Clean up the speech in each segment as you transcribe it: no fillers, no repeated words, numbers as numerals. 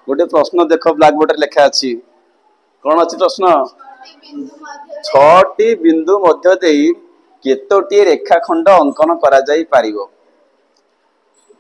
गोटे प्रश्न देख ब्लैक बोर्ड लिखा अच्छी कौन अच्छी प्रश्न छटी बिंदु मध्य देई केतोटी रेखाखंड अंकन करा जाई पारिबो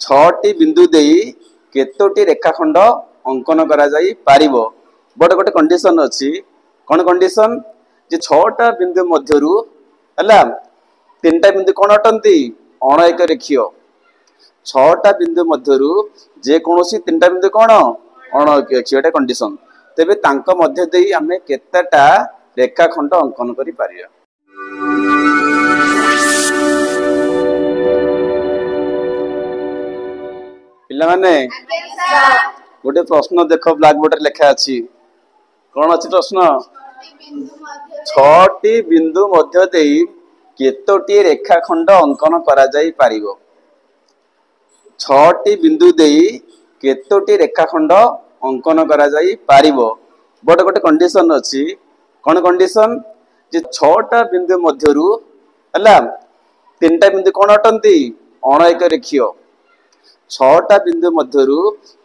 छटी बिंदु देई केतोटी रेखाखंड अंकन करा जाई पारिबो बट गोटे कंडीशन अच्छी कौन कंडीशन जे छटा बिंदु मध्यरु हला तीनटा बिंदु कौन अटंती अण एक रेखीय छटा बिंदु मध्यरु जे कोनोसी तीनटा बिंदु कौन अण एक रेखीय कंडीशन तेबे तांको मध्य देई आमे केतेटा रेखाखंड अंकन करि पारिया पिला माने गोटे प्रश्न देख ब्लैक बोर्ड लिखा अच्छी कौन अच्छी प्रश्न छटी बिंदु मध्य देई केतोटी रेखाखंड अंकन करा जाई पारिबो छटी बिंदु देई केतोटी रेखाखंड अंकन करा जाई पारिबो बट गोटे कंडीशन अच्छी कौन कंडीशन जे छटा बिंदु मध्यरु हला तीनटा बिंदु कौन अटंती अण एक रेखीय छटा बिंदु मध्यरु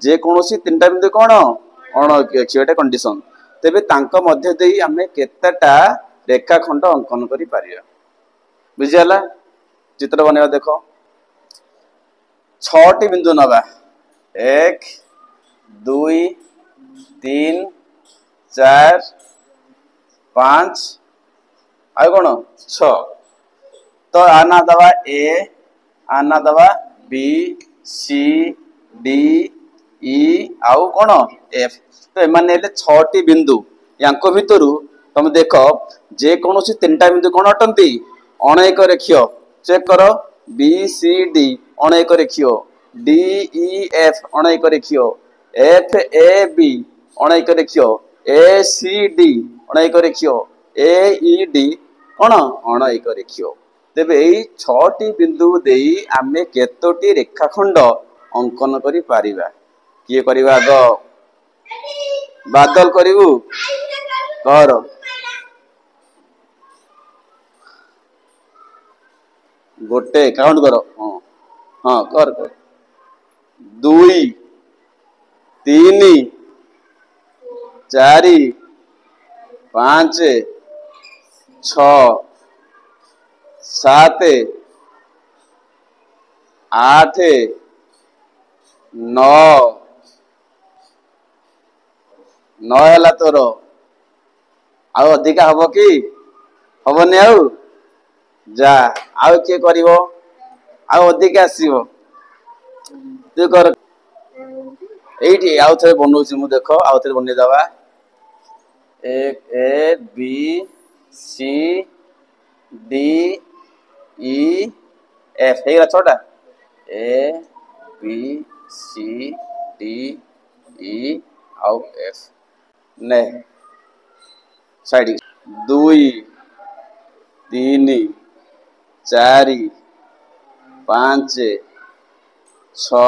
जे कोनोसी तीनटा बिंदु कौन अण एक रेखीय कंडीशन तेबे तांको मध्य देई आमे केतेटा रेखाखंड अंकन करि पारिया बुझियाला चित्र बनेवा देखो छटी बिंदु नबा 1 2 3 4 5 आ कोन 6 तो आना दवा ए आना दवा बी सी डी ई आउ कोन एफ तो एमाने ले 6टी बिंदु यांको भितरु तुम देख जे कोनोसी तीनटा बिंदु कोन अटंती अण एक रेखीय चेक करो बी सी डी अण एक रेखीय डी ई एफ अण एक रेखीय एफ ए बी अण एक रेखीय ए सी डी अण एक रेखीय ए ई डी कोन अण एक रेखीय तेबे एई 6टी बिंदु देई आमे केतोटी रेखाखंड अंकन करि पारिबा किए करिबा आग बादल करिवु कर गोटे काउंट करो हाँ हाँ कर 2 3 4 5 6 7 8 9 9 हला तोर आउ अधिका हबो कि हबनी आउ जा आउ के करिवो आउ अधिका आसीबो तू कर एठी आउ थे बनौछि मु देखो आउ थे बनै दवा एक a b c d e f हेगा छोटा ए बी सी डी ई आउ एफ ने साइड 2 3 4 5 6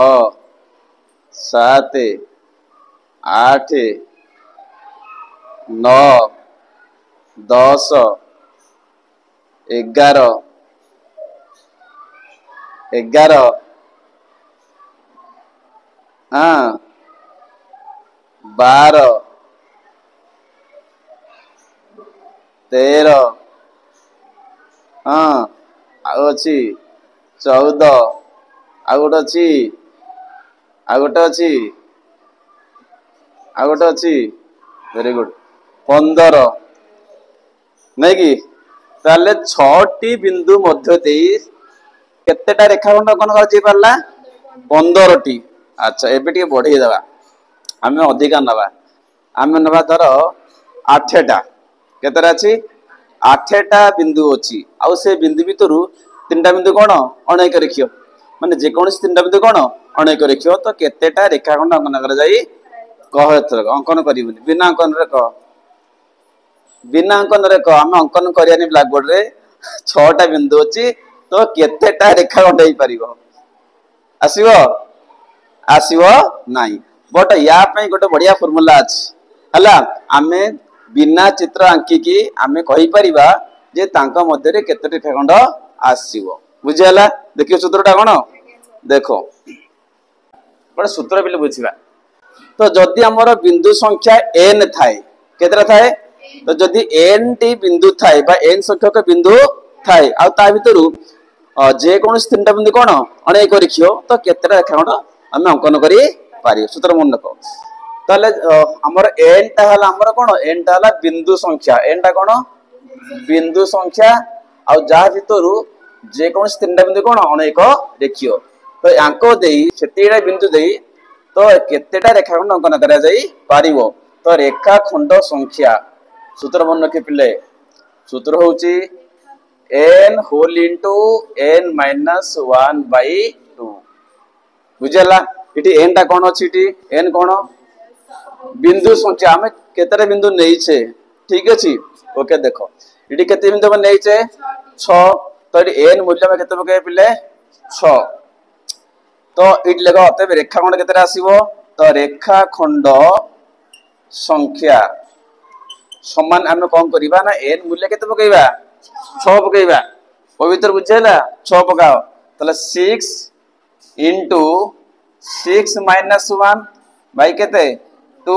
7 8 9 10 11 हाँ 12 13 हाँ आउ अच्छी 14 आउ गोटे अच्छी आउ गोटे अच्छी आउ गोटे अच्छी वेरी गुड 15 नहीं कि ताले 6टी बिंदु मध्य देई केतेटा रेखाखंड अंकन कर जे परला 15टी अच्छा एबे टिके बढ़ाई देबा आमे अधिका नबा आमे नबा धर 8टा केतेरा अछि 8टा बिंदु अछि आउ से बिंदु भितरु तीनटा बिंदु कोन अणैक रेखियो माने जे कोनोसी तीनटा बिंदु कोन अणैक रेखियो तो केतेटा रेखाखंड अंकन कर जाई कह एथर अंकन करिबुनी बिना अंकन रे कह बिना अंकन रे कह आमे अंकन करियानी ब्लैक बोर्ड रे 6टा बिंदु अछि तो केतेटा रेखाखंड होई परिबो आसीबो आसीबो नाही बट या पई गोटे बढ़िया फार्मूला अछि हला आमे बिना चित्र आंकी की आमे कहि परिबा जे तांका मध्य रे केते रेखाखंड आसीबो बुझियाला देखियो सूत्रटा कोन देखो बड़ सूत्र बिले बुझिबा तो जदि आमर बिंदु संख्या n थाए केतरा थाए तो जदि n टी बिंदु थाए बा n संख्यक बिंदु थाए आ ता भितरु जे कौन तीन बिंदु कौन अनेक रेखीय तो केतटा रेखाखंड आम अंकन करि पारि सूत्र मन रख ताले हमर n टा हला हमर कोन n टा हला बिंदु संख्या n टा कोन बिंदु संख्या आ जा भितरु जे कोन तीन बिंदु कोन अनेक रेखीय तो यांको देई सेतीडा बिंदु देई तो केतेटा रेखाखंड अंकन करा जाई पारिबो तो रेखाखंड संख्या सूत्र मन रखे पिले सूत्र होउची n whole into n minus 1 by 2 बुझला इटी n टा कोन अछि इटी n कोन बिंदु संख्या हमें केतरे बिंदु नहीं छे ठीक अछि ओके देखो इटी केते बिंदु में नहीं छे 6 तो इटी n मूल्य में केते पके पिले 6 तो इट लेखो तबे रेखाखंड केतरा आसीबो तो रेखाखंड संख्या समान हमें कोन करबा ना n मूल्य केते पकेबा 6 पकेबा पवित्र बुझेला 6 पकाओ तले 6 into 6 minus 1 by केते 2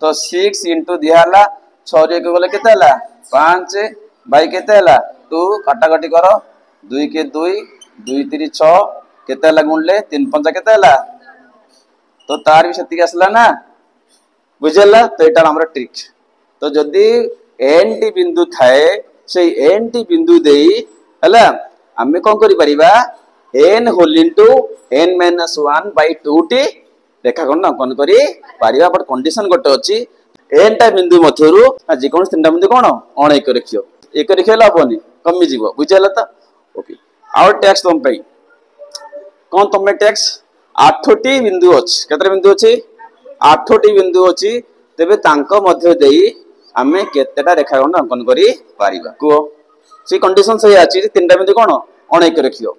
तो 6 into दिहाला 6 रे को बोले केते हला 5 by केते हला 2 काटा काटी करो 2 के 2 2 3 6 केते हला गुणले 3 5 केते हला तो तार भी सेति आसला ना बुझेला तो एटा हमर ट्रिक तो जदी n टी बिंदु थाए से n टी बिंदु देई हला हमें कोन करि परिबा n whole into n minus 1 by 2 टी रेखाखंड अंकन करि पारिबा बट कंडीशन गोटे अछि n टा बिंदु मथुरु जे कोन तीनटा बिंदु कोन अनेक रेखियो एक रेखियो लाबोनी कमी जीवो बुझला त ओके आउर टैक्स तुम पई कोन तुम टैक्स 8 टी बिंदु अछि केतरे बिंदु अछि 8 टी बिंदु अछि तेबे तांको मध्य देई हमें केतेटा रेखाखंड अंकन करि पारिबा को सी कंडीशन सही अछि तीनटा बिंदु कोन अनेक रेखियो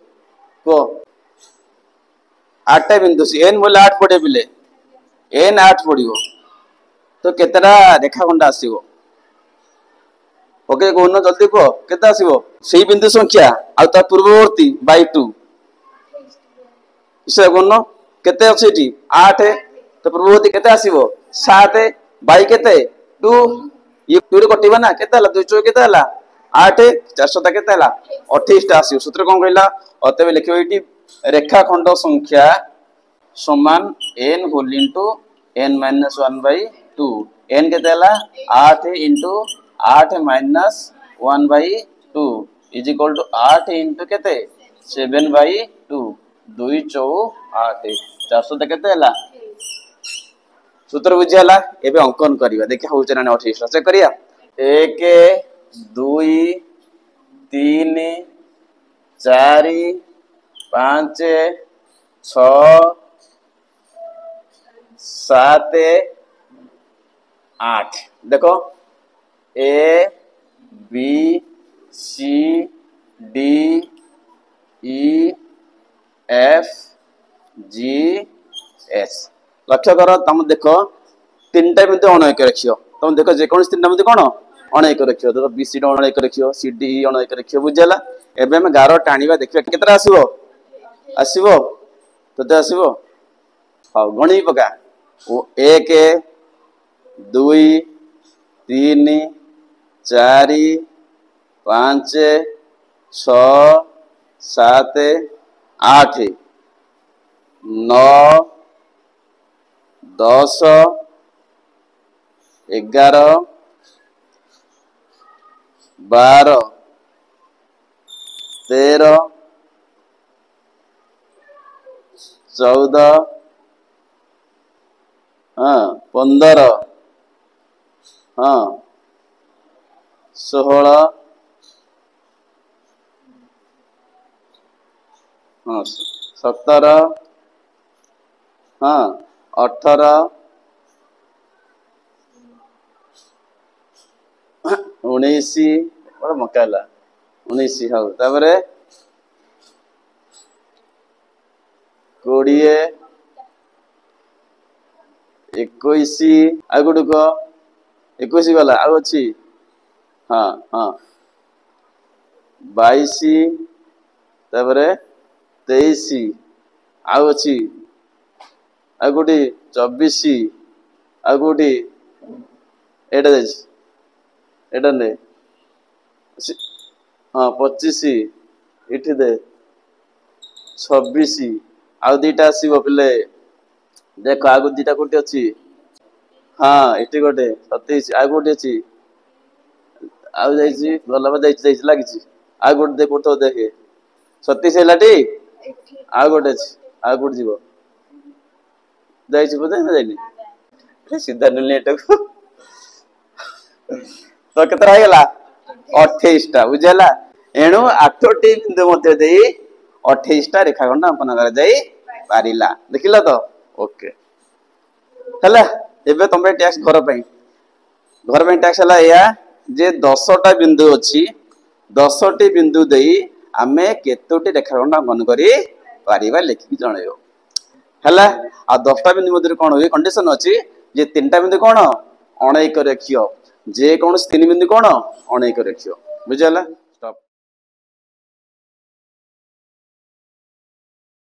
को 8 बिंदु सी n मूल्य 8 पड़े बिले n 8 पड़िबो तो केतेटा रेखाखंड आसीबो ओके कोन जल्दी को केते आसीबो सेही बिंदु संख्या आ ता पूर्ववर्ती बाय 2 इसे कोन केते अछि एटी 8 तो पूर्ववर्ती केते आसीबो 7 बाय केते 2 ये 2 रे कटिबा ना केते हला 2 चो केते हला 8 400 ता केते हला 28 टा आसीबो सूत्र कोन कहला अतबे लिखियो एटी रेखाखंड संख्या समान n whole into n minus 1 by 2 n केते हला 8 into 8 minus 1 by 2 is equal to 8 into केते 7 by 2 2 चौ 8 400 ता केते हला सूत्र बुझियाला एबे अंकन करिवा देखि होउछ ना 28 चेक करिया 1 2 3 4 5 6 7 8 देखो a b c d e f g h लक्ष्य कर तुम देखो तीनटा बिंदु अनेक रेखियो तुम देखो जे कोन तीनटा बिंदु कोन अनेक रेखियो देखो बी सी डी अनेक रेखियो सी डी ई अनेक रेखियो बुझला एबे हम गारो टाणीबा देखिबा केतरा आसीबो आसीबो तते आसीबो हां गणी पका 1 2 3 4 5 6 7 8 9 10 11 12 13 14 हाँ 15 हाँ 16 हाँ 17 हाँ 18 19 बड़ा मकाला 19 हाँ तापरे 20 21 आ गुडक 21 गला आ अछि हाँ हाँ 22 तापरे 23 आ अछि आ गुडी 24 ଆଉ କୋଉଠି ଏଇଟା ଯାଇଛି ଏଇଟା ନେ ହଁ 25 ଏଠି ଦେ 26 ଆଉ ଦିଟା ଆସିବ ପିଲେ ଦେଖ ଆଗକୁ ଦିଟା କୋଉଠି ଅଛି ହଁ ଏଠି ଗୋଟେ 27 ଆଉ କୋଉଠି ଅଛି ଆଉ ଯାଇଛି ଭଲ ଯାଇଛି ଲାଗିଛି ଆଉ ଗୋଟେ ଦେଖ କୋଉଠି ଦେଖେ 37 ହେଲାଟି ଆଉ ଗୋଟେ ଅଛି ଆଉ କୋଉଠି ଯିବ ଯାଇଛି ବୋଧେ ନା ଯାଇନି ସିଧା ନେଲି ଏଟାକୁ ତ କେତେଟା ହେଇଗଲା 28ଟା ବୁଝିହେଲା ଏଣୁ 8ଟି ବିନ୍ଦୁ ମଧ୍ୟ ଦେଇ 28ଟା ରେଖାଖଣ୍ଡ ଅଙ୍କନ କରାଯାଇ ପାରିଲା ଦେଖିଲ ତ ଓକେ ହେଲା ଏବେ ତମ ଟ୍ୟାକ୍ସ ଘର ପାଇଁ ଟ୍ୟାକ୍ସ ହେଲା ଏଇଆ ଯେ 10ଟା ବିନ୍ଦୁ ଅଛି 10ଟି ବିନ୍ଦୁ ଦେଇ ଆମେ କେତୋଟି ରେଖାଖଣ୍ଡ ଅଙ୍କନ କରି ପାରିବା ଲେଖିକି ଜଣେଇବ ହେଲା ଆଉ 10ଟା ବିନ୍ଦୁ ମଧ୍ୟରେ କଣ ହୁଏ କଣ୍ଡିସନ ଅଛି ଯେ 3ଟା ବିନ୍ଦୁ କଣ ଅଣୈକ ରେଖୀୟ ଯେ କୌଣସି 3 ବିନ୍ଦୁ କଣ ଅଣୈକ ରେଖୀୟ ବୁଝିହେଲା